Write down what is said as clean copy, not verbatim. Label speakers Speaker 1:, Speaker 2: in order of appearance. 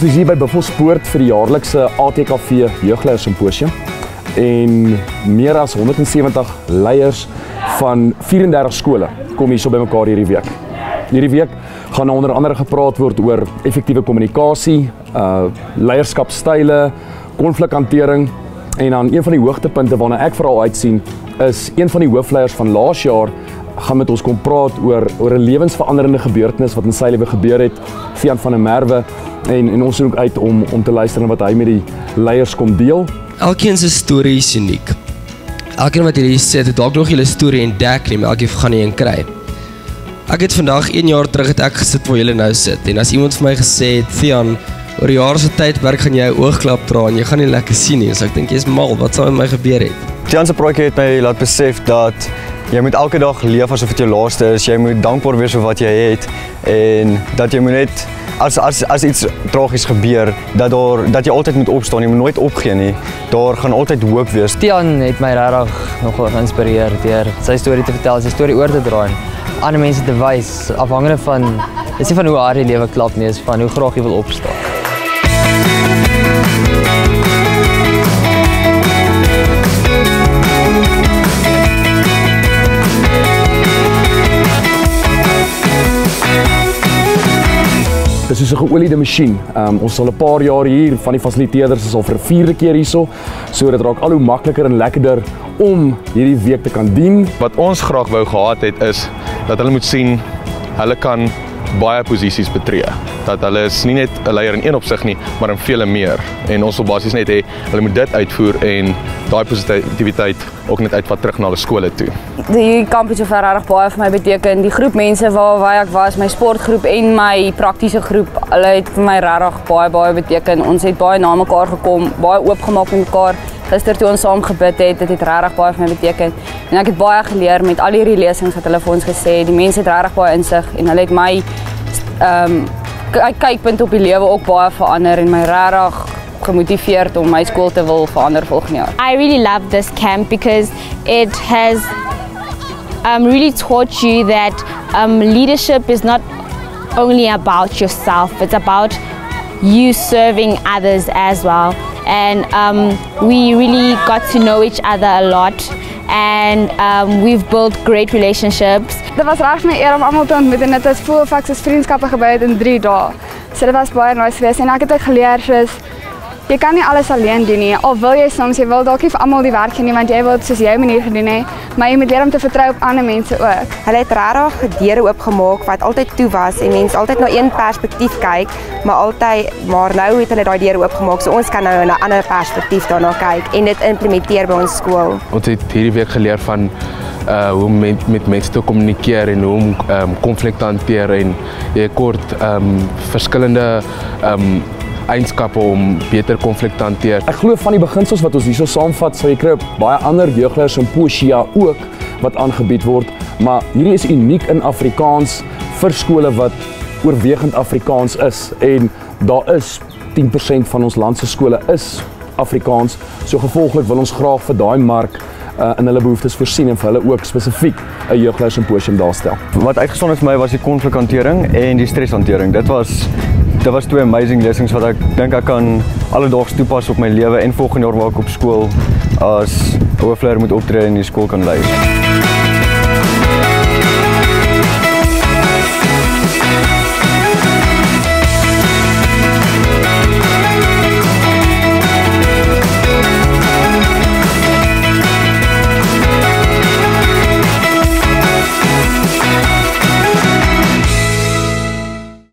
Speaker 1: Ons is hier by Buffelspoort vir die jaarlikse ATKV Jeugleiers Symposium en meer as 170 leiers van 34 skole kom hier so by mekaar hierdie week. Hierdie week gaan onder andere gepraat word oor effektiewe kommunikasie, leierskapstyle, konflikhantering en dan een van die hoogtepunte waarna ek veral uitsien is een van die hoofleiers van laas jaar gaan met ons kom praat oor 'n lewensveranderende gebeurtenis wat in sy lewe gebeur het, Fian van der Merwe, en ons soek uit om te luister na wat hy met die leiers kom deel.
Speaker 2: Elkeen se storie is uniek. Elkeen wat hierdie sê het dalk nog julle storie entdek nie, maar elkeen gaan nie een kry. Ek het vandag 1 jaar terug het ek gesit waar julle nou sit en as iemand vir my gesê het, Fian, oor die jaar se tydperk gaan jy 'n oogklap dra en jy gaan nie lekker sien nie, so ek dink jy's mal, wat sal met my gebeur het?
Speaker 3: Fian se praatjie het my laat besef dat jy moet elke dag leef asof dit jou laaste is, jy moet dankbaar wees vir wat jy het en dat jy moet net as iets tragies gebeur, dat jy altyd moet opstaan, jy moet nooit opgee nie. Daar gaan altyd hoop wees.
Speaker 4: Fian het my regtig nogal geïnspireer deur sy storie te vertel, sy storie oor te dra en ander mense te wys, afhangende van, dit is nie van hoe hard die lewe klap nie, is van hoe graag jy wil opstaan.
Speaker 1: Dit is soos 'n geoliede masjien. Ons sal 'n paar jaar hier van die fasiliteerders is al vir 'n 4de keer hierso, so dit raak al hoe makliker en lekkerder om hierdie week te kan dien.
Speaker 5: Wat ons graag wou gehad het is dat hulle moet sien hulle kan baie posisies betree. Dat hulle is nie net 'n leier in een opsig nie, maar in vele meer. En ons wil basies net hê hulle moet dit uitvoer en daai positiwiteit ook net uitvat terug na hulle skole toe.
Speaker 6: Die kamp het sover regtig baie vir my beteken. Die groep mense waar ek was, my sportgroep en my praktiese groep, hulle het vir my regtig baie beteken. Ons het baie na mekaar gekom, baie oopgemaak met mekaar. Gister toe ons saam gebid het, dit het regtig baie vir my beteken. En ek het baie geleer met al hierdie lesings wat hulle vir ons gesê het. Die mense het regtig baie insig en hulle het my kykpunt op die lewe ook baie verander en my regtig gemotiveerd om my skool te wil verander volgende jaar.
Speaker 7: I really love this camp because it has really taught you that leadership is not only about yourself, it's about you serving others as well. And we really got to know each other a lot and we've built great relationships.
Speaker 8: Dit was regtig my eer om almal te ontmoet en dit het voel of ek soos vriendskappe gebou het in 3 dae. So dit was baie nice geweest en ek het ook geleer soos jy kan nie alles alleen doen nie. Al wil jy soms, jy wil dalk nie vir almal die werk doen nie want jy wil dit soos jou manier gedoen hê, maar jy moet leer om te vertrou op ander mense ook.
Speaker 9: Hulle het regtig deure oopgemaak wat altyd toe was en mense altyd na een perspektief kyk, maar nou het hulle daai deure oopgemaak, so ons kan nou na 'n ander perspektief daarna kyk en dit implementeer by ons skool.
Speaker 10: Ons het hierdie week geleer van hoe om met mense te kommunikeer en hoe om konflik te hanteer en jy kort verskillende eienskappe om beter konflik te hanteer.
Speaker 1: Ek glo van die beginsels wat ons hierso saamvat, sal jy kry op baie ander jeugleiers symposia ook wat aangebied word, maar hierdie is uniek in Afrikaans vir skole wat oorwegend Afrikaans is en daar is 10% van ons land se skole is Afrikaans, so gevolglik wil ons graag vir daai mark in hulle behoeftes voorsien en vir hulle ook spesifiek 'n jeugleiers symposium daarstel.
Speaker 3: Wat uitgestaan het vir my was die konflikhantering en die streshantering. Dit was 2 amazing lesings wat ek dink ek kan alledaags toepas op my lewe en volgende jaar waar ek op skool as hoofleier moet optree en die skool kan lei.